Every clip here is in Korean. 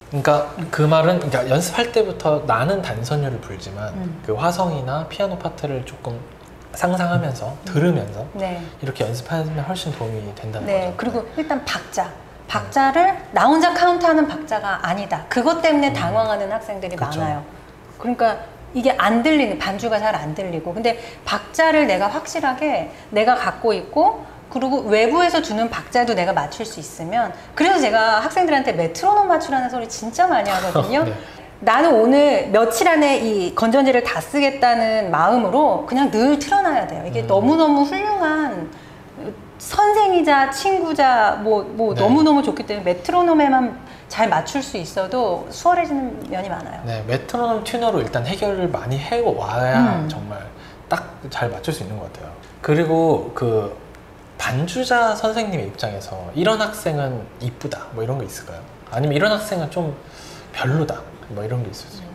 그러니까 그 말은 그러니까 연습할 때부터 나는 단선율을 불지만 그 화성이나 피아노 파트를 조금 상상하면서 들으면서 네. 이렇게 연습하면 훨씬 도움이 된다는 네. 거죠. 그리고 일단 박자를 나 혼자 카운트하는 박자가 아니다. 그것 때문에 당황하는 학생들이 그쵸. 많아요. 그러니까 이게 안 들리는, 반주가 잘 안 들리고. 근데 박자를 내가 확실하게 내가 갖고 있고, 그리고 외부에서 주는 박자도 내가 맞출 수 있으면, 그래서 제가 학생들한테 메트로놈 맞추라는 소리 진짜 많이 하거든요. 네. 나는 오늘 며칠 안에 이 건전지를 다 쓰겠다는 마음으로 그냥 늘 틀어놔야 돼요. 이게 너무너무 훌륭한 선생이자 친구자 네. 너무너무 좋기 때문에 메트로놈에만 잘 맞출 수 있어도 수월해지는 면이 많아요. 네, 메트로놈 튜너로 일단 해결을 많이 해와야 정말 딱 잘 맞출 수 있는 것 같아요. 그리고 그 반주자 선생님의 입장에서 이런 학생은 이쁘다 뭐 이런 거 있을까요? 아니면 이런 학생은 좀 별로다 뭐 이런 게 있었어요.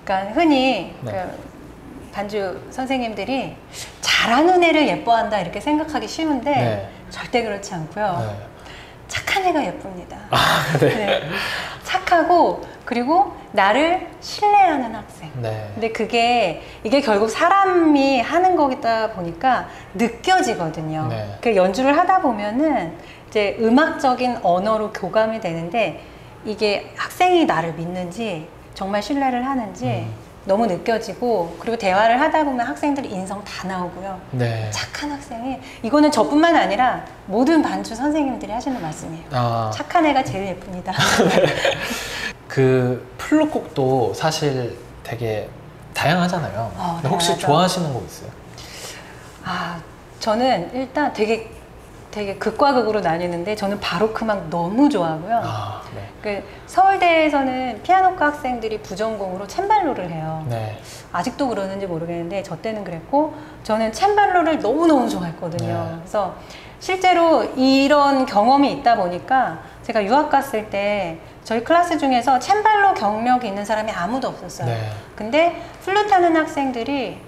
그러니까 흔히 네. 그 반주 선생님들이 잘하는 애를 예뻐한다 이렇게 생각하기 쉬운데 네. 절대 그렇지 않고요. 네. 착한 애가 예쁩니다. 아, 네. 네. 착하고 그리고 나를 신뢰하는 학생. 네. 근데 이게 결국 사람이 하는 거기다 보니까 느껴지거든요. 네. 그 연주를 하다 보면은 이제 음악적인 언어로 교감이 되는데 이게 학생이 나를 믿는지 정말 신뢰를 하는지 너무 느껴지고, 그리고 대화를 하다 보면 학생들 인성 다 나오고요. 네. 착한 학생이, 이거는 저뿐만 아니라 모든 반주 선생님들이 하시는 말씀이에요. 착한 애가 제일 예쁩니다. 네. 그 플룻곡도 사실 되게 다양하잖아요. 근데 혹시 다양하죠. 좋아하시는 곡 있어요? 저는 일단 되게 극과 극으로 나뉘는데, 저는 바로크 음악 너무 좋아하고요. 네. 그 서울대에서는 피아노과 학생들이 부전공으로 챈발로를 해요. 네. 아직도 그러는지 모르겠는데 저 때는 그랬고, 저는 챈발로를 너무너무 좋아했거든요. 네. 그래서 실제로 이런 경험이 있다 보니까 제가 유학 갔을 때 저희 클래스 중에서 챈발로 경력이 있는 사람이 아무도 없었어요. 네. 근데 플룻 하는 학생들이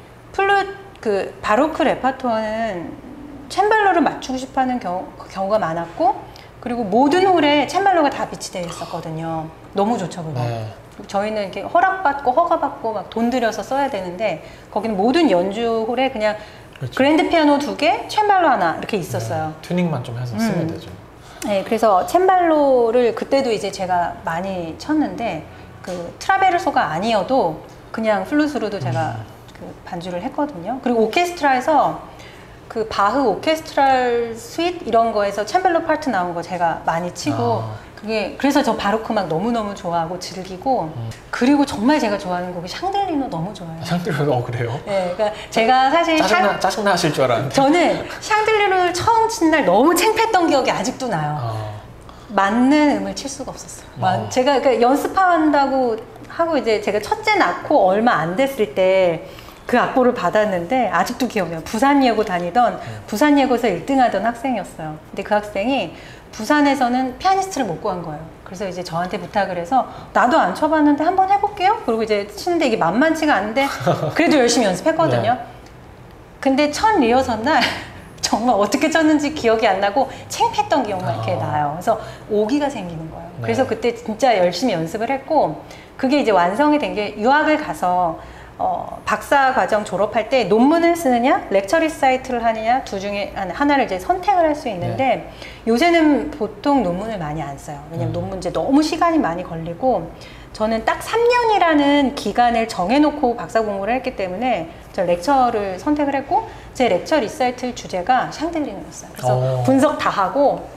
그 바로크 레파토어는 챈발로를 맞추고 싶어하는 경우가 많았고, 그리고 모든 홀에 챈발로가 다 비치되어 있었거든요. 너무 좋죠, 그거. 네. 저희는 이렇게 허락받고 허가받고 막 돈 들여서 써야 되는데, 거기는 모든 연주 홀에 그냥 그렇죠. 그랜드 피아노 2개, 챈발로 하나 이렇게 있었어요. 네. 튜닝만 좀 해서 쓰면 되죠. 네, 그래서 챈발로를 그때도 이제 제가 많이 쳤는데, 그 트라베르소가 아니어도 그냥 플룻으로도 제가 그 반주를 했거든요. 그리고 오케스트라에서 그 바흐 오케스트랄 스윗 이런 거에서 챈벨로 파트 나온 거 제가 많이 치고, 그래서 저 바로크 음악 너무너무 좋아하고 즐기고, 그리고 정말 제가 좋아하는 곡이 샹들리노 너무 좋아해요. 샹들리노 그래요? 네, 그러니까 제가 사실 짜증나 하실 줄 알았는데. 저는 샹들리노를 처음 친 날 너무 창피했던 기억이 아직도 나요. 맞는 음을 칠 수가 없었어요. 제가 그러니까 연습한다고 하고 이제 제가 첫째 낳고 얼마 안 됐을 때 그 악보를 받았는데 아직도 기억나요. 부산예고 다니던 부산예고에서 1등 하던 학생이었어요. 근데 그 학생이 부산에서는 피아니스트를 못 구한 거예요. 그래서 이제 저한테 부탁을 해서 나도 안 쳐봤는데 한번 해볼게요. 그리고 이제 치는데 이게 만만치가 않은데 그래도 열심히 연습했거든요. 네. 근데 첫 리허설 날 정말 어떻게 쳤는지 기억이 안 나고 창피했던 기억만 이렇게 나요. 그래서 오기가 생기는 거예요. 네. 그래서 그때 진짜 열심히 연습을 했고, 그게 이제 완성이 된 게 유학을 가서 박사 과정 졸업할 때 논문을 쓰느냐 렉처 리사이트를 하느냐 둘 중에 하나를 이제 선택을 할 수 있는데, 네. 요새는 보통 논문을 많이 안 써요. 왜냐면 논문 이제 너무 시간이 많이 걸리고, 저는 딱 3년이라는 기간을 정해놓고 박사 공부를 했기 때문에 저 렉처를 선택을 했고, 제 렉처 리사이트 주제가 샹들리노였어요. 그래서 분석 다 하고,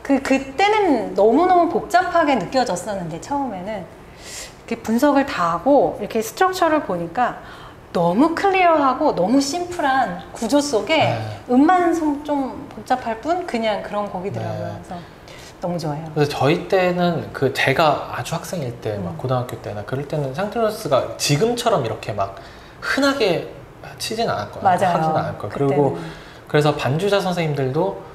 그때는 너무너무 복잡하게 느껴졌었는데 처음에는 이렇게 분석을 다 하고 이렇게 스트럭처를 보니까 너무 클리어하고 너무 심플한 구조 속에 음만 좀 복잡할 뿐 그냥 그런 곡이더라고요. 그래서 너무 좋아요. 그래서 저희 때는 제가 아주 학생일 때 막 고등학교 때나 그럴 때는 샹들리노스가 지금처럼 이렇게 막 흔하게 치진 않았고요. 맞아요. 하지는 않았고요. 그리고 그래서 반주자 선생님들도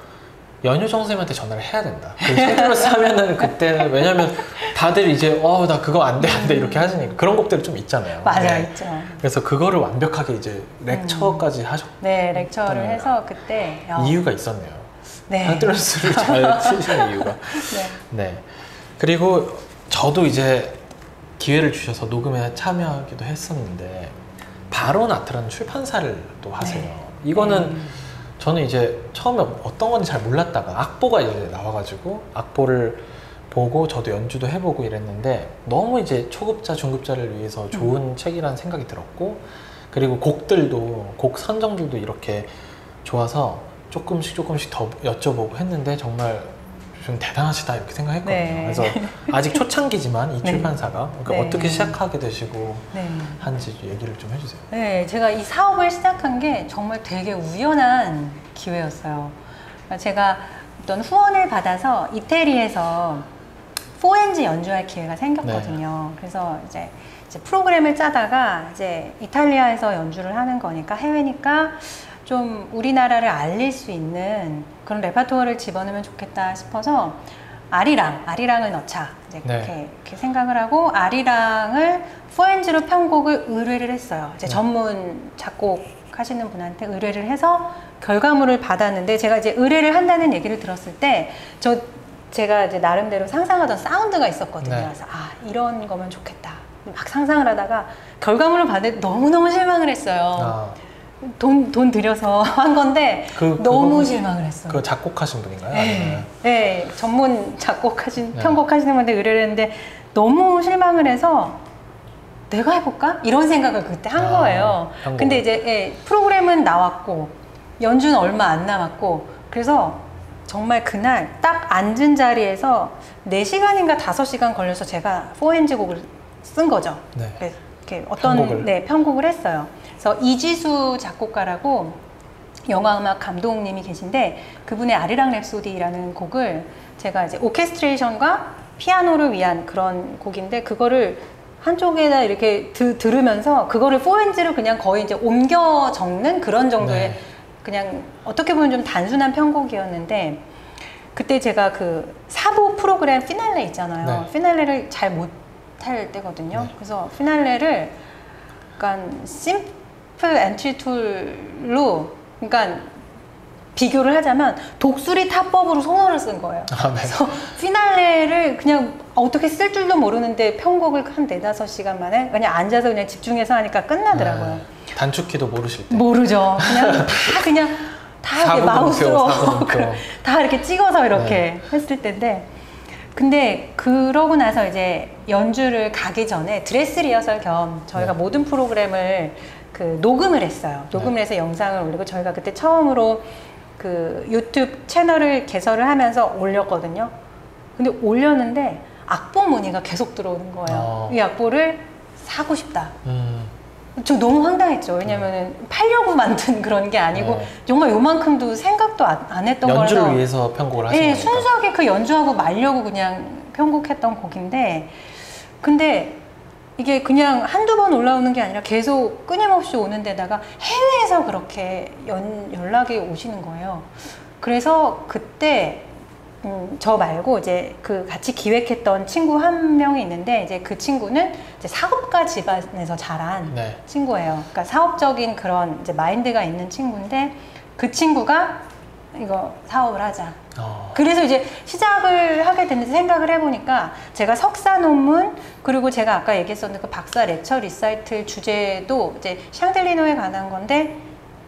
연효정 선생님한테 전화를 해야 된다. 샹들리노스 하면은 그때는, 왜냐면 다들 이제 나 그거 안 돼 이렇게 하시니까 그런 곡들이 좀 있잖아요. 맞아요. 네. 있죠. 그래서 그거를 완벽하게 이제 렉처까지 하셨고, 네, 렉처를 해서 그때 이유가 있었네요. 네. 샹들리노스를 잘 치시는 이유가. 네. 네. 그리고 저도 이제 기회를 주셔서 녹음에 참여하기도 했었는데 바로나트라는 출판사를 또 하세요. 네. 이거는 저는 이제 처음에 어떤 건지 잘 몰랐다가 악보가 이제 나와가지고 악보를 보고 저도 연주도 해보고 이랬는데 너무 이제 초급자, 중급자를 위해서 좋은 책이라는 생각이 들었고, 그리고 곡들도, 곡 선정들도 이렇게 좋아서 조금씩 더 여쭤보고 했는데 정말 좀 대단하시다 이렇게 생각했거든요. 네. 그래서 아직 초창기지만 이 출판사가 그러니까 네. 어떻게 시작하게 되시고 네. 한지 얘기를 좀 해주세요. 네, 제가 이 사업을 시작한 게 정말 되게 우연한 기회였어요. 그러니까 제가 어떤 후원을 받아서 이태리에서 4NG 연주할 기회가 생겼거든요. 그래서 이제 프로그램을 짜다가 이제 이탈리아에서 연주를 하는 거니까, 해외니까 좀 우리나라를 알릴 수 있는 그런 레퍼토어를 집어넣으면 좋겠다 싶어서 아리랑을 넣자 이제 네. 이렇게 생각을 하고 아리랑을 4NG로 편곡을 의뢰를 했어요. 이제 전문 작곡하시는 분한테 의뢰를 해서 결과물을 받았는데, 제가 이제 의뢰를 한다는 얘기를 들었을 때 제가 이제 나름대로 상상하던 사운드가 있었거든요. 네. 그래서 이런 거면 좋겠다 막 상상을 하다가 결과물을 받을 때 너무너무 실망을 했어요. 돈 들여서 한 건데 너무 실망을 했어요. 그 작곡하신 분인가요? 네, 네, 전문 작곡하신 편곡하시는 분한테 의뢰를 했는데 너무 실망을 해서 내가 해볼까? 이런 생각을 그때 한 거예요. 근데 이제 프로그램은 나왔고 연주는 얼마 안 남았고, 그래서 정말 그날 딱 앉은 자리에서 4시간인가 5시간 걸려서 제가 4NG 곡을 쓴 거죠. 네. 이렇게 어떤 편곡을 했어요. 그래서 이지수 작곡가라고 영화음악 감독님이 계신데, 그분의 아리랑 랩소디라는 곡을 제가 이제 오케스트레이션과 피아노를 위한 그런 곡인데, 그거를 한쪽에다 이렇게 들으면서 그거를 4NG로 그냥 거의 이제 옮겨 적는 그런 정도의 그냥 어떻게 보면 좀 단순한 편곡이었는데, 그때 제가 그 사부 프로그램 피날레 있잖아요. 피날레를 잘 못할 때거든요. 그래서 피날레를 약간 심플 엔트리 툴로, 그러니까 비교를 하자면 독수리 타법으로 소설을 쓴 거예요. 그래서 피날레를 그냥 어떻게 쓸 줄도 모르는데 편곡을 한 4-5시간 만에 그냥 앉아서 그냥 집중해서 하니까 끝나더라고요. 단축키도 모르실 때? 모르죠. 그냥 다 이렇게 마우스로 다 이렇게 찍어서 이렇게 했을 때인데, 근데 그러고 나서 이제 연주를 가기 전에 드레스 리허설 겸 저희가 모든 프로그램을 녹음을 했어요. 녹음을 해서 영상을 올리고, 저희가 그때 처음으로 그 유튜브 채널을 개설을 하면서 올렸거든요. 근데 올렸는데 악보 문의가 계속 들어오는 거예요. 이 악보를 사고 싶다. 저 너무 황당했죠. 왜냐면은 팔려고 만든 그런 게 아니고 정말 요만큼도 생각도 안 했던 거라서. 연주를 위해서 편곡을 하신 거니까. 순수하게 그 연주하고 말려고 그냥 편곡했던 곡인데, 근데 이게 그냥 한두 번 올라오는 게 아니라 계속 끊임없이 오는 데다가 해외에서 그렇게 연락이 오시는 거예요. 그래서 그때 저 말고 이제 그 같이 기획했던 친구 한 명이 있는데, 이제 그 친구는 이제 사업가 집안에서 자란 친구예요. 그러니까 사업적인 그런 이제 마인드가 있는 친구인데, 그 친구가 이거 사업을 하자. 그래서 이제 시작을 하게 됐는데, 생각을 해보니까 제가 석사 논문, 그리고 제가 아까 얘기했었는데 그 박사 렉처 리사이틀 주제도 이제 샹들리노에 관한 건데,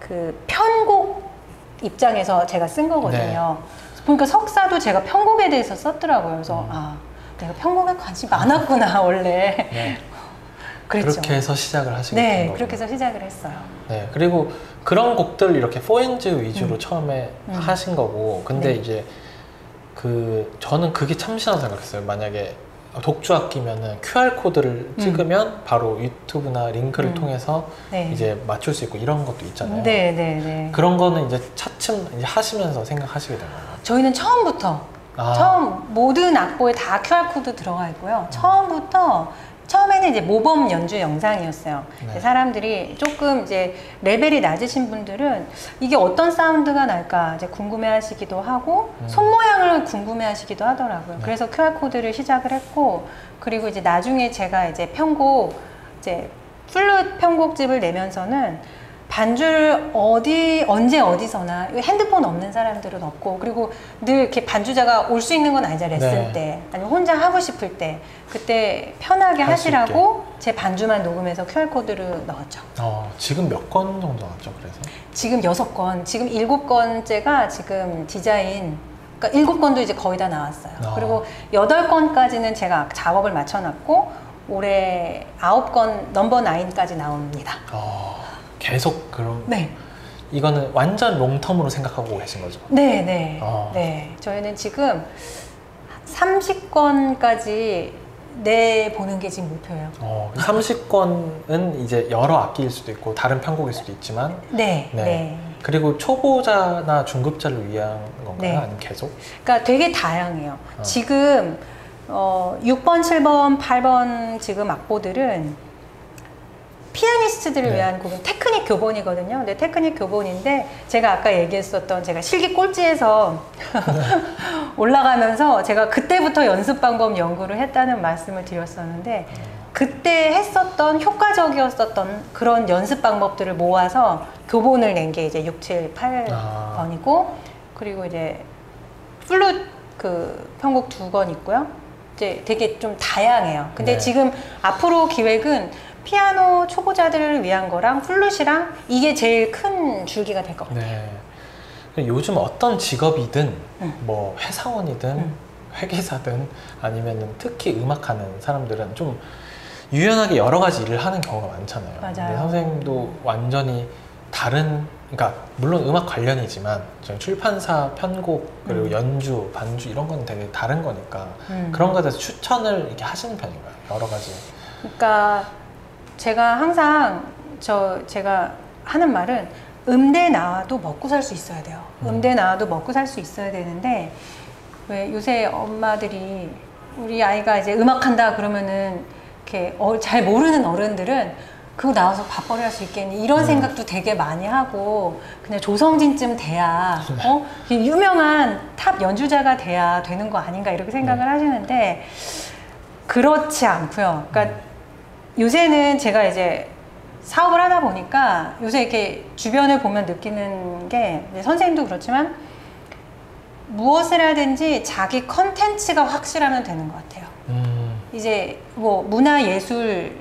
그 편곡 입장에서 제가 쓴 거거든요. 보니까 석사도 제가 편곡에 대해서 썼더라고요. 그래서 내가 편곡에 관심이 많았구나 원래. 그랬죠. 그렇게 해서 시작을 하시게 된 거예요. 그렇게 해서 시작을 했어요. 그리고 그런 곡들 이렇게 4NG 위주로 처음에 하신 거고, 근데 이제 저는 그게 참신하다고 생각했어요. 만약에 독주 악기면은 QR코드를 찍으면 바로 유튜브나 링크를 통해서 이제 맞출 수 있고 이런 것도 있잖아요. 그런 거는 이제 차츰 이제 하시면서 생각하시게 된 거예요. 저희는 처음부터 모든 악보에 다 QR코드 들어가 있고요. 처음에는 이제 모범 연주 영상이었어요. 사람들이 조금 이제 레벨이 낮으신 분들은 이게 어떤 사운드가 날까 이제 궁금해 하시기도 하고, 손 모양을 궁금해 하시기도 하더라고요. 그래서 QR코드를 시작을 했고, 그리고 이제 나중에 제가 이제 편곡, 이제 플룻 편곡집을 내면서는 반주를 언제 어디서나 핸드폰 없는 사람들은 없고, 그리고 늘 이렇게 반주자가 올 수 있는 건 아니잖아요. 레슨 네. 때 아니면 혼자 하고 싶을 때 그때 편하게 할수 하시라고 제 반주만 녹음해서 QR코드를 넣었죠. 지금 몇 건 정도 나왔죠? 그래서 지금 6건, 지금 7건째가 지금 디자인, 그러니까 7건도 이제 거의 다 나왔어요. 그리고 8건까지는 제가 작업을 맞춰놨고 올해 9건 넘버 9까지 나옵니다. 계속 그럼 네. 이거는 완전 롱텀으로 생각하고 계신 거죠? 네, 네. 네. 저희는 지금 30건까지 내보는 게 지금 목표예요. 30건은 이제 여러 악기일 수도 있고 다른 편곡일 수도 있지만 네, 네. 네. 그리고 초보자나 중급자를 위한 건가요? 네. 아니면 계속? 그러니까 되게 다양해요. 지금 6번, 7번, 8번 지금 악보들은 피아니스트들을 네. 위한 곡은 테크닉 교본이거든요. 근데 테크닉 교본인데 제가 아까 얘기했었던 제가 실기 꼴찌에서 올라가면서 제가 그때부터 연습 방법 연구를 했다는 말씀을 드렸었는데 그때 했었던 효과적이었었던 그런 연습 방법들을 모아서 교본을 낸 게 이제 6, 7, 8번이고 그리고 이제 플룻 그 편곡 2건 있고요. 이제 되게 좀 다양해요. 근데 네. 지금 앞으로 기획은 피아노 초보자들을 위한 거랑 플룻이랑 이게 제일 큰 줄기가 될 것 같아요. 네. 요즘 어떤 직업이든 뭐 회사원이든 회계사든 아니면 특히 음악하는 사람들은 좀 유연하게 여러 가지 일을 하는 경우가 많잖아요. 맞아요. 근데 선생님도 완전히 다른, 그러니까 물론 음악 관련이지만 출판사 편곡 그리고 연주, 반주 이런 건 되게 다른 거니까 그런 거에 대해서 추천을 이렇게 하시는 편인가요? 여러 가지. 그러니까 제가 항상 제가 하는 말은 음대 나와도 먹고 살 수 있어야 돼요. 음대 나와도 먹고 살 수 있어야 되는데 왜 요새 엄마들이 우리 아이가 이제 음악한다 그러면은 이렇게 잘 모르는 어른들은 그거 나와서 밥벌이 할 수 있겠니? 이런 생각도 되게 많이 하고 그냥 조성진쯤 돼야 유명한 탑 연주자가 돼야 되는 거 아닌가 이렇게 생각을 하시는데 그렇지 않고요. 그러니까 요새는 제가 이제 사업을 하다 보니까 요새 이렇게 주변을 보면 느끼는 게 선생님도 그렇지만 무엇을 하든지 자기 컨텐츠가 확실하면 되는 것 같아요. 이제 뭐 문화예술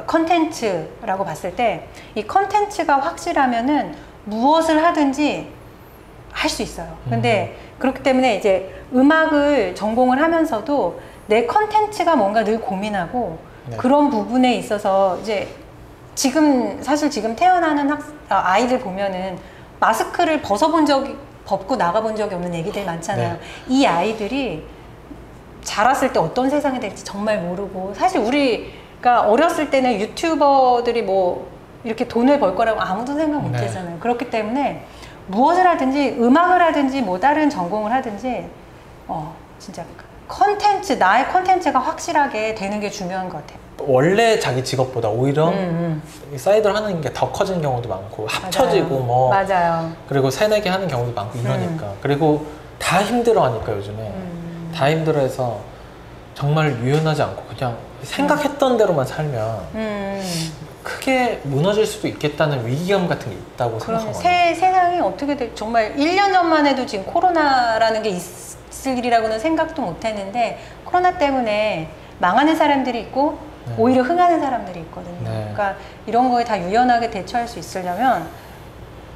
컨텐츠라고 봤을 때 이 컨텐츠가 확실하면은 무엇을 하든지 할 수 있어요. 근데 그렇기 때문에 이제 음악을 전공을 하면서도 내 컨텐츠가 뭔가 늘 고민하고 네. 그런 부분에 있어서 이제 사실 지금 태어나는 아이들 보면은 마스크를 벗고 나가본 적이 없는 애기들 많잖아요. 네. 이 아이들이 자랐을 때 어떤 세상이 될지 정말 모르고 사실 우리가 어렸을 때는 유튜버들이 뭐 이렇게 돈을 벌 거라고 아무도 생각 못 했잖아요. 그렇기 때문에 무엇을 하든지 음악을 하든지 뭐 다른 전공을 하든지 진짜 나의 컨텐츠가 확실하게 되는 게 중요한 것 같아요. 원래 자기 직업보다 오히려 사이드를 하는 게 더 커지는 경우도 많고 합쳐지고 뭐 맞아요. 그리고 새내기 하는 경우도 많고 이러니까 그리고 다 힘들어하니까 요즘에 다 힘들어해서 정말 유연하지 않고 그냥 생각했던 대로만 살면 크게 무너질 수도 있겠다는 위기감 같은 게 있다고 그러면 생각하거든요. 세상이 어떻게 될지 정말 1년 전만 해도 지금 코로나라는 게 있을 일이라고는 생각도 못 했는데 코로나 때문에 망하는 사람들이 있고 오히려 흥하는 사람들이 있거든요. 그러니까 이런 거에 다 유연하게 대처할 수 있으려면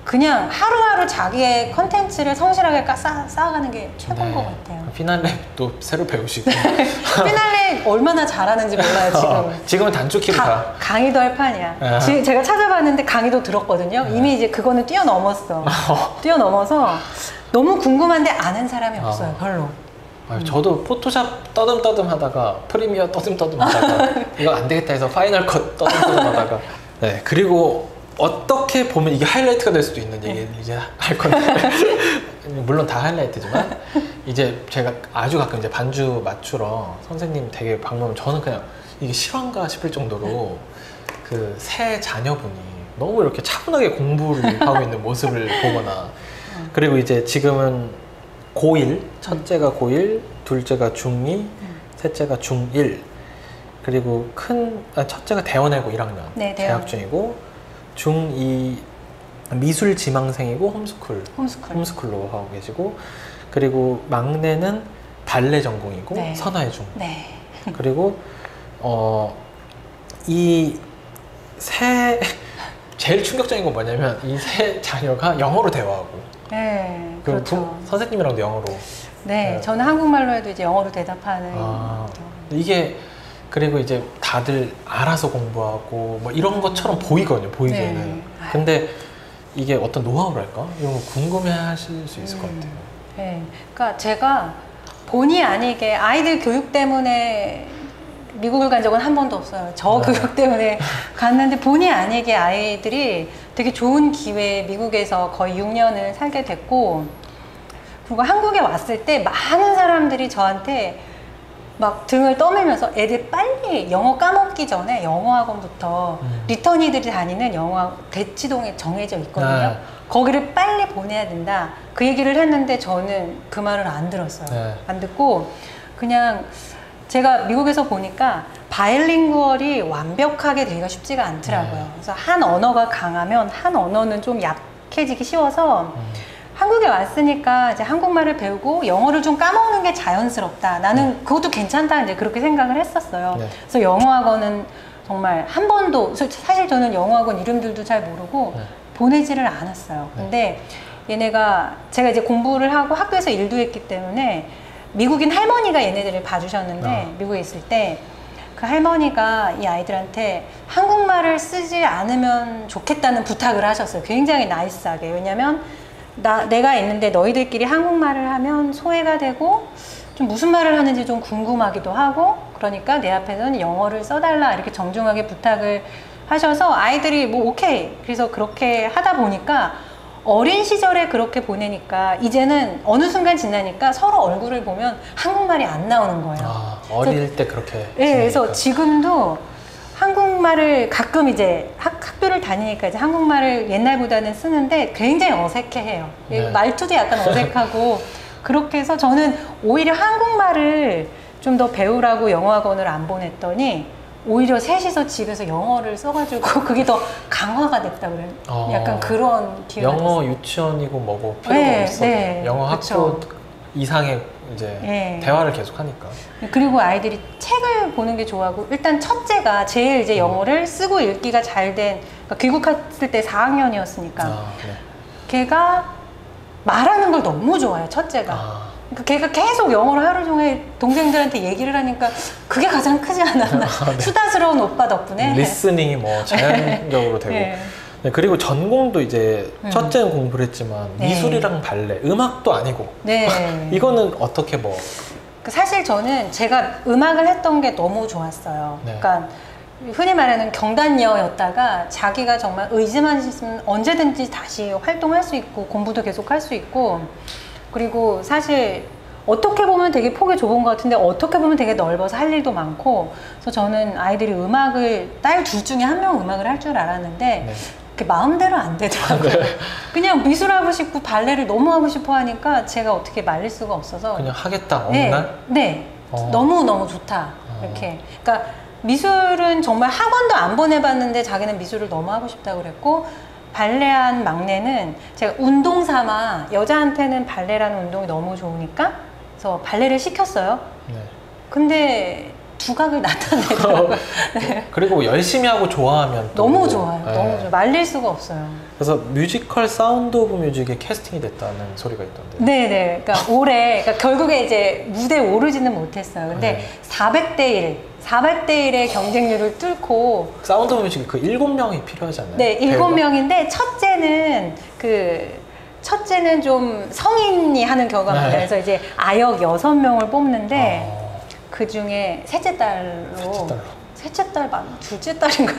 그냥 하루하루 자기의 컨텐츠를 성실하게 쌓아가는 게 최고인 것 같아요. 피날레 또 새로 배우시고 피날레 얼마나 잘하는지 몰라요 지금. 지금은 단축키로 다 강의도 할 판이야. 지금 제가 찾아봤는데 강의도 들었거든요. 이미 이제 그거는 뛰어넘었어. 뛰어넘어서 너무 궁금한데 아는 사람이 없어요. 별로. 저도 포토샵 떠듬떠듬 하다가 프리미어 떠듬떠듬 하다가 이거 안 되겠다 해서 파이널 컷 떠듬떠듬 하다가 네, 그리고 어떻게 보면 이게 하이라이트가 될 수도 있는 얘기 이제 할 건데 물론 다 하이라이트지만 이제 제가 아주 가끔 이제 반주 맞추러 선생님 댁에 방문하면 저는 그냥 이게 실화인가 싶을 정도로 그 새 자녀분이 너무 이렇게 차분하게 공부를 하고 있는 모습을 보거나 그리고 이제 지금은 고1, 첫째가 고1, 둘째가 중2, 셋째가 중1 그리고 첫째가 대원외고 1학년 네, 재학 중이고 중2 미술 지망생이고 홈스쿨. 홈스쿨로 하고 계시고, 그리고 막내는 발레 전공이고 네. 선화의 중. 네. 그리고 이 세 제일 충격적인 건 뭐냐면 이 세 자녀가 영어로 대화하고. 네, 그럼 그렇죠. 선생님이랑도 영어로. 네, 저는 한국말로 해도 이제 영어로 대답하는. 이게 그리고 이제 다들 알아서 공부하고 뭐 이런 것처럼 보이거든요, 보이기에는. 네. 근데 이게 어떤 노하우랄까? 이런 거 궁금해 하실 수 있을 것 같아요. 네, 그러니까 제가 본의 아니게 아이들 교육 때문에 미국을 간 적은 한 번도 없어요. 저 교육 때문에 갔는데 본의 아니게 아이들이 되게 좋은 기회에 미국에서 거의 6년을 살게 됐고, 그리고 한국에 왔을 때 많은 사람들이 저한테 막 등을 떠밀면서 애들 빨리 영어 까먹기 전에 영어학원부터 리턴이들이 다니는 영어 대치동에 정해져 있거든요. 네. 거기를 빨리 보내야 된다. 그 얘기를 했는데 저는 그 말을 안 들었어요. 네. 안 듣고 그냥 제가 미국에서 보니까 바이링구얼이 완벽하게 되기가 쉽지가 않더라고요. 네. 그래서 한 언어가 강하면 한 언어는 좀 약해지기 쉬워서 한국에 왔으니까 이제 한국말을 배우고 영어를 좀 까먹는 게 자연스럽다. 나는 그것도 괜찮다. 이제 그렇게 생각을 했었어요. 네. 그래서 영어학원은 정말 한 번도, 사실 저는 영어학원 이름들도 잘 모르고 네. 보내지를 않았어요. 근데 얘네가 제가 이제 공부를 하고 학교에서 일도 했기 때문에 미국인 할머니가 얘네들을 봐주셨는데 미국에 있을 때 그 할머니가 이 아이들한테 한국말을 쓰지 않으면 좋겠다는 부탁을 하셨어요. 굉장히 나이스하게. 왜냐면 내가 있는데 너희들끼리 한국말을 하면 소외가 되고 좀 무슨 말을 하는지 좀 궁금하기도 하고, 그러니까 내 앞에서는 영어를 써달라 이렇게 정중하게 부탁을 하셔서 아이들이 뭐 오케이. 그래서 그렇게 하다 보니까 어린 시절에 그렇게 보내니까 이제는 어느 순간 지나니까 서로 얼굴을 보면 한국말이 안 나오는 거예요. 어릴 때 그렇게. 네, 그래서 지금도 한국말을 가끔 이제 학교를 다니니까 이제 한국말을 옛날보다는 쓰는데 굉장히 어색해해요. 네. 말투도 약간 어색하고 그렇게 해서 저는 오히려 한국말을 좀 더 배우라고 영어학원을 안 보냈더니 오히려 셋이서 집에서 영어를 써가지고 그게 더 강화가 됐다 그래요. 약간 그런 기회가 영어 됐어요. 유치원이고 뭐고 필요가 네, 없어. 네, 영어 그쵸. 학교 이상의 이제 네. 대화를 계속 하니까. 그리고 아이들이 책을 보는 게 좋아하고, 일단 첫째가 제일 이제 영어를 쓰고 읽기가 잘 된, 그러니까 귀국했을 때 4학년이었으니까 네. 걔가 말하는 걸 너무 좋아해요, 첫째가. 그러니까 걔가 계속 영어를 하루 종일 동생들한테 얘기를 하니까 그게 가장 크지 않았나. 네. 수다스러운 오빠 덕분에. 리스닝이 뭐 자연적으로 되고. 네. 네, 그리고 전공도 이제 첫째는 공부를 했지만 네. 미술이랑 발레, 음악도 아니고. 네. 이거는 어떻게 뭐. 사실 저는 제가 음악을 했던 게 너무 좋았어요. 네. 그러니까 흔히 말하는 경단녀였다가 자기가 정말 의지만 있으면 언제든지 다시 활동할 수 있고 공부도 계속 할 수 있고, 그리고 사실 어떻게 보면 되게 폭이 좁은 것 같은데 어떻게 보면 되게 넓어서 할 일도 많고, 그래서 저는 아이들이 음악을, 딸 둘 중에 한 명 음악을 할 줄 알았는데 네. 그게 마음대로 안 되더라고요. 네. 그냥 미술하고 싶고 발레를 너무 하고 싶어 하니까 제가 어떻게 말릴 수가 없어서 그냥 하겠다, 어느 네, 날? 네. 너무너무 좋다. 이렇게. 그러니까 미술은 정말 학원도 안 보내봤는데 자기는 미술을 너무 하고 싶다고 그랬고, 발레한 막내는 제가 운동 삼아, 여자한테는 발레라는 운동이 너무 좋으니까 그래서 발레를 시켰어요. 네. 근데 두각을 나타내더라고요. 네. 그리고 열심히 하고 좋아하면 또 너무 좋아요. 네. 너무 좋아요. 말릴 수가 없어요. 그래서 뮤지컬 사운드 오브 뮤직에 캐스팅이 됐다는 소리가 있던데. 네네. 그러니까 올해, 그러니까 결국에 이제 무대에 오르지는 못했어요. 근데 네. 400대 1의 경쟁률을 뚫고. 사운드 오브 뮤직이 그 7명이 필요하지 않나요? 네, 7명인데 첫째는 좀 성인이 하는 경우가 네. 많아요. 그래서 이제 아역 6명을 뽑는데 그 중에 셋째 딸로. 셋째 딸, 둘째 딸인가?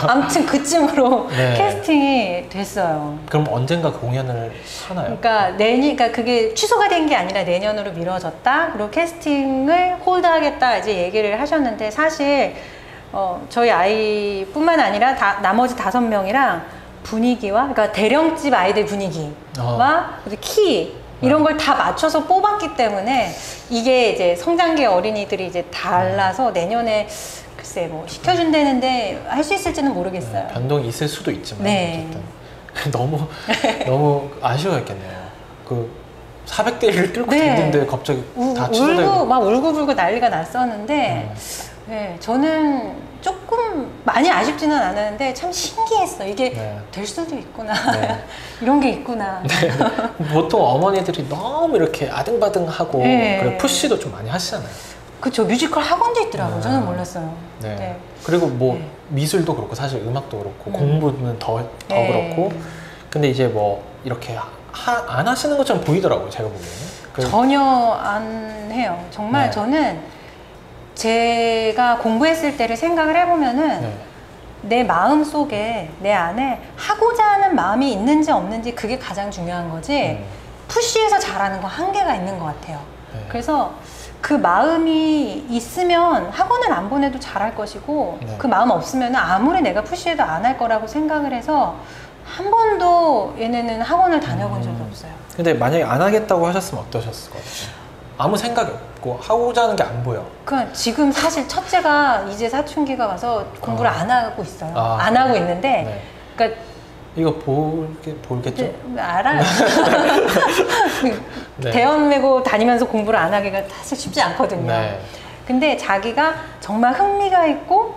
아무튼 그쯤으로 네. 캐스팅이 됐어요. 그럼 언젠가 공연을 하나요? 그러니까 그게 취소가 된 게 아니라 내년으로 미뤄졌다. 그리고 캐스팅을 홀드하겠다 이제 얘기를 하셨는데, 사실 저희 아이뿐만 아니라 나머지 5명이랑 분위기와, 그러니까 대령집 아이들 분위기와 키 이런 걸 다 맞춰서 뽑았기 때문에 이게 이제 성장기 어린이들이 이제 달라서 내년에 글쎄 뭐 시켜준다는데 할 수 있을지는 모르겠어요. 변동이 있을 수도 있지만 네. 어쨌든 너무 아쉬워했겠네요. 그 400대 1을 뚫고 됐는데 갑자기 다 취소되고 울고 막 울고불고 난리가 났었는데 네, 저는 조금 많이 아쉽지는 않았는데 참 신기했어. 이게 될 수도 있구나. 이런 게 있구나. 보통 어머니들이 너무 이렇게 아등바등하고 그리고 푸시도 좀 많이 하시잖아요. 그쵸. 뮤지컬 학원도 있더라고요. 저는 몰랐어요. 네. 그리고 뭐 미술도 그렇고 사실 음악도 그렇고 공부는 더 그렇고 근데 이제 뭐 이렇게 안 하시는 것처럼 보이더라고요. 제가 보기에는. 전혀 안 해요. 정말 저는 제가 공부했을 때를 생각을 해보면은 내 마음 속에 내 안에 하고자 하는 마음이 있는지 없는지 그게 가장 중요한 거지 푸시해서 잘하는 건 한계가 있는 것 같아요. 그래서 그 마음이 있으면 학원을 안 보내도 잘할 것이고 그 마음 없으면 아무리 내가 푸시해도 안 할 거라고 생각을 해서 한 번도 얘네는 학원을 다녀본 적이 없어요. 근데 만약에 안 하겠다고 하셨으면 어떠셨을 것 같아요? 아무 생각이 없고 하고자 하는 게 안 보여. 그러니까 지금 사실 첫째가 이제 사춘기가 와서 공부를 안 하고 있어요. 안 하고 있는데 그러니까 이거 볼겠죠? 알아요. 대원 메고 다니면서 공부를 안 하기가 사실 쉽지 않거든요. 근데 자기가 정말 흥미가 있고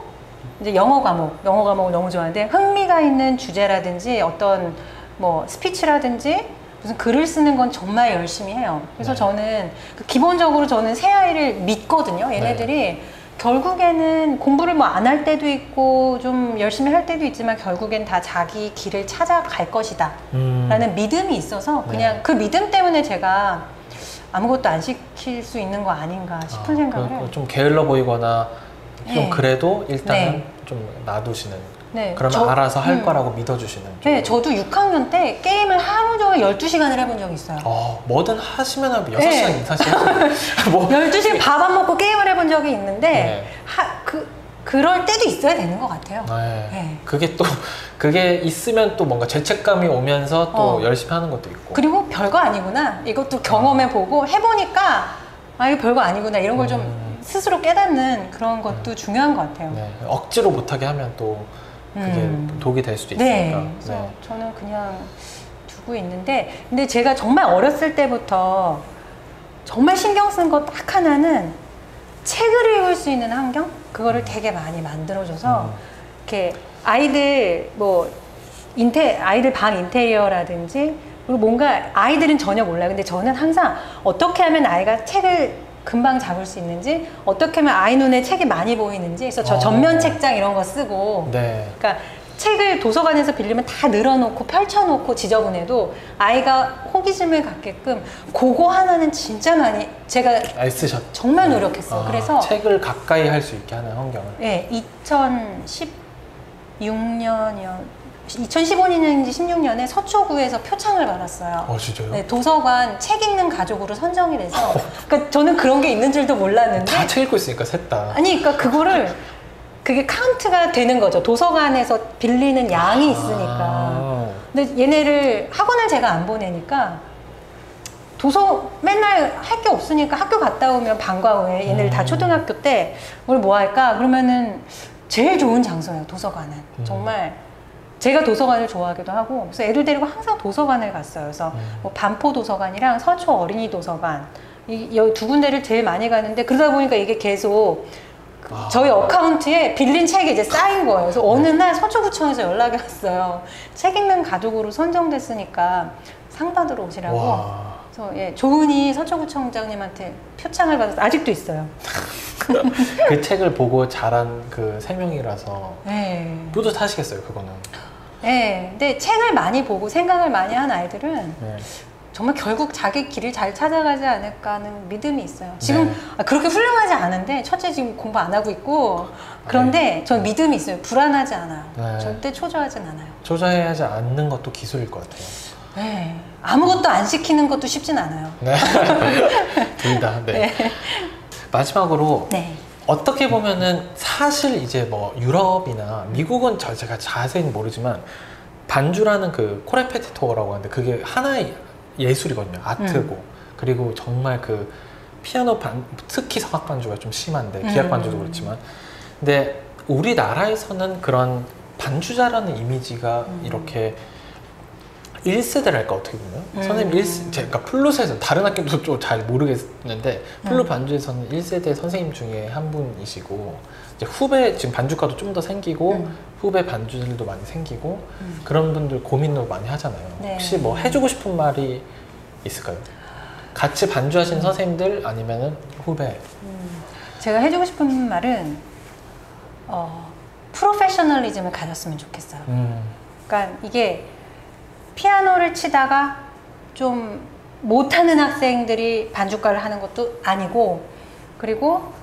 이제 영어 과목을 너무 좋아하는데 흥미가 있는 주제라든지 어떤 뭐 스피치라든지 무슨 글을 쓰는 건 정말 열심히 해요. 그래서 저는 기본적으로 저는 새 아이를 믿거든요. 얘네들이 결국에는 공부를 뭐 안 할 때도 있고 좀 열심히 할 때도 있지만 결국엔 다 자기 길을 찾아갈 것이다 라는 믿음이 있어서 그냥 그 믿음 때문에 제가 아무것도 안 시킬 수 있는 거 아닌가 싶은 생각을 해요. 좀 게을러 보이거나 좀 그래도 일단은 좀 놔두시는 그러면 알아서 할 거라고 믿어주시는 네, 저도 6학년 때 게임을 하루 종일 12시간을 해본 적이 있어요. 뭐든 하시면 6시간 사실 뭐 12시간 밥 안 먹고 게임을 해본 적이 있는데 그럴 때도 있어야 되는 것 같아요. 그게 있으면 또 뭔가 죄책감이 오면서 또 열심히 하는 것도 있고 그리고 별거 아니구나 이것도 경험해보고 해보니까 이거 별거 아니구나 이런 걸 좀 스스로 깨닫는 그런 것도 중요한 것 같아요. 억지로 못하게 하면 또 그게 독이 될 수도 있으니까. 그래서 저는 그냥 두고 있는데 근데 제가 정말 어렸을 때부터 정말 신경 쓴 거 딱 하나는 책을 읽을 수 있는 환경? 그거를 되게 많이 만들어줘서 이렇게 아이들 아이들 방 인테리어라든지 그리고 뭔가 아이들은 전혀 몰라요. 근데 저는 항상 어떻게 하면 아이가 책을 금방 잡을 수 있는지 어떻게 하면 아이 눈에 책이 많이 보이는지 그래서 저 전면 책장 이런 거 쓰고 그러니까 책을 도서관에서 빌리면 다 늘어놓고 펼쳐놓고 지저분해도 아이가 호기심을 갖게끔 그거 하나는 진짜 많이 제가 애쓰셨죠. 정말 노력했어요. 그래서 책을 가까이 할 수 있게 하는 환경을 2015년인지 16년에 서초구에서 표창을 받았어요. 진짜요? 도서관 책 읽는 가족으로 선정이 돼서 그러니까 저는 그런 게 있는 줄도 몰랐는데 다 책 읽고 있으니까 셋 다. 아니 그러니까 그게 카운트가 되는 거죠. 도서관에서 빌리는 양이 있으니까. 근데 얘네를 학원을 제가 안 보내니까 맨날 할 게 없으니까 학교 갔다 오면 방과 후에 얘네들 다 초등학교 때 오늘 뭐 할까? 그러면은 제일 좋은 장소예요. 도서관은. 정말 제가 도서관을 좋아하기도 하고 그래서 애들 데리고 항상 도서관을 갔어요. 그래서 뭐 반포 도서관이랑 서초 어린이 도서관 이 두 군데를 제일 많이 가는데 그러다 보니까 이게 계속 저희 어카운트에 빌린 책이 이제 쌓인 거예요. 그래서 어느 날 서초구청에서 연락이 왔어요. 책 읽는 가족으로 선정됐으니까 상 받으러 오시라고. 그래서 조은희 서초구청장님한테 표창을 받아서 아직도 있어요. 그 책을 보고 자란 그 3명이라서 뿌듯하시겠어요, 그거는. 근데 책을 많이 보고 생각을 많이 한 아이들은 정말 결국 자기 길을 잘 찾아가지 않을까 하는 믿음이 있어요. 지금 그렇게 훌륭하지 않은데 첫째 지금 공부 안 하고 있고 그런데 전 믿음이 있어요. 불안하지 않아요. 절대 초조하진 않아요. 초조해하지 않는 것도 기술일 것 같아요. 아무것도 안 시키는 것도 쉽진 않아요. 둘 다. 마지막으로 어떻게 보면은 사실 이제 뭐 유럽이나 미국은 제가 자세히는 모르지만 반주라는 그 코레페티토어라고 하는데 그게 하나의 예술이거든요. 아트고 그리고 정말 그 피아노 특히 성악 반주가 좀 심한데 기악 반주도 그렇지만 근데 우리나라에서는 그런 반주자라는 이미지가 이렇게 1세대랄까 어떻게 보면 선생님 1세 제가 플룻에서 다른 학교도 좀 잘 모르겠는데 플룻 반주에서는 1세대 선생님 중에 한 분이시고 이제 후배 지금 반주과도 좀 더 생기고 후배 반주들도 많이 생기고 그런 분들 고민도 많이 하잖아요. 네. 혹시 뭐 해주고 싶은 말이 있을까요? 같이 반주하신 선생님들 아니면은 후배? 제가 해주고 싶은 말은 프로페셔널리즘을 가졌으면 좋겠어요. 그러니까 이게 피아노를 치다가 좀 못하는 학생들이 반주과를 하는 것도 아니고, 그리고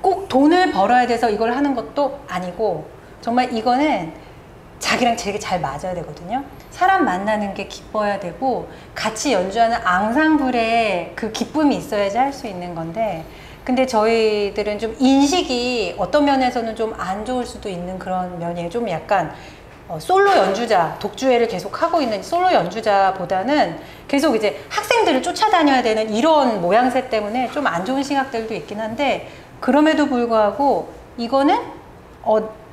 꼭 돈을 벌어야 돼서 이걸 하는 것도 아니고, 정말 이거는 자기랑 되게 잘 맞아야 되거든요. 사람 만나는 게 기뻐야 되고 같이 연주하는 앙상블에 그 기쁨이 있어야지 할 수 있는 건데, 근데 저희들은 좀 인식이 어떤 면에서는 좀 안 좋을 수도 있는 그런 면이에요. 좀 약간 솔로 연주자, 독주회를 계속 하고 있는 솔로 연주자보다는 계속 이제 학생들을 쫓아다녀야 되는 이런 모양새 때문에 좀 안 좋은 시각들도 있긴 한데, 그럼에도 불구하고 이거는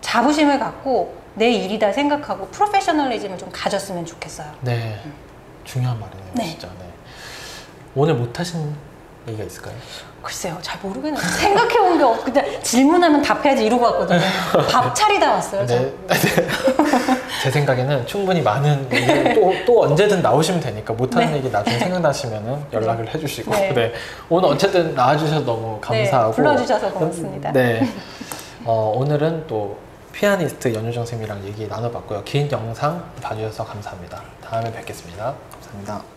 자부심을 갖고 내 일이다 생각하고 프로페셔널리즘을 좀 가졌으면 좋겠어요. 네, 중요한 말이네요. 네. 진짜. 네. 오늘 못하신 얘기가 있을까요? 글쎄요, 잘 모르겠네요. 생각해본 게 없고 그냥 질문하면 답해야지 이러고 왔거든요. 밥 차리다 왔어요. 네. 제 생각에는 충분히 많은 얘기 또 언제든 나오시면 되니까 못하는 네. 얘기 나중에 생각나시면은 연락을 해주시고 네. 네. 오늘 어쨌든 나와주셔서 너무 감사하고 네, 불러주셔서 고맙습니다. 네. 오늘은 또 피아니스트 연유정 쌤이랑 얘기 나눠봤고요. 긴 영상 봐주셔서 감사합니다. 다음에 뵙겠습니다. 감사합니다.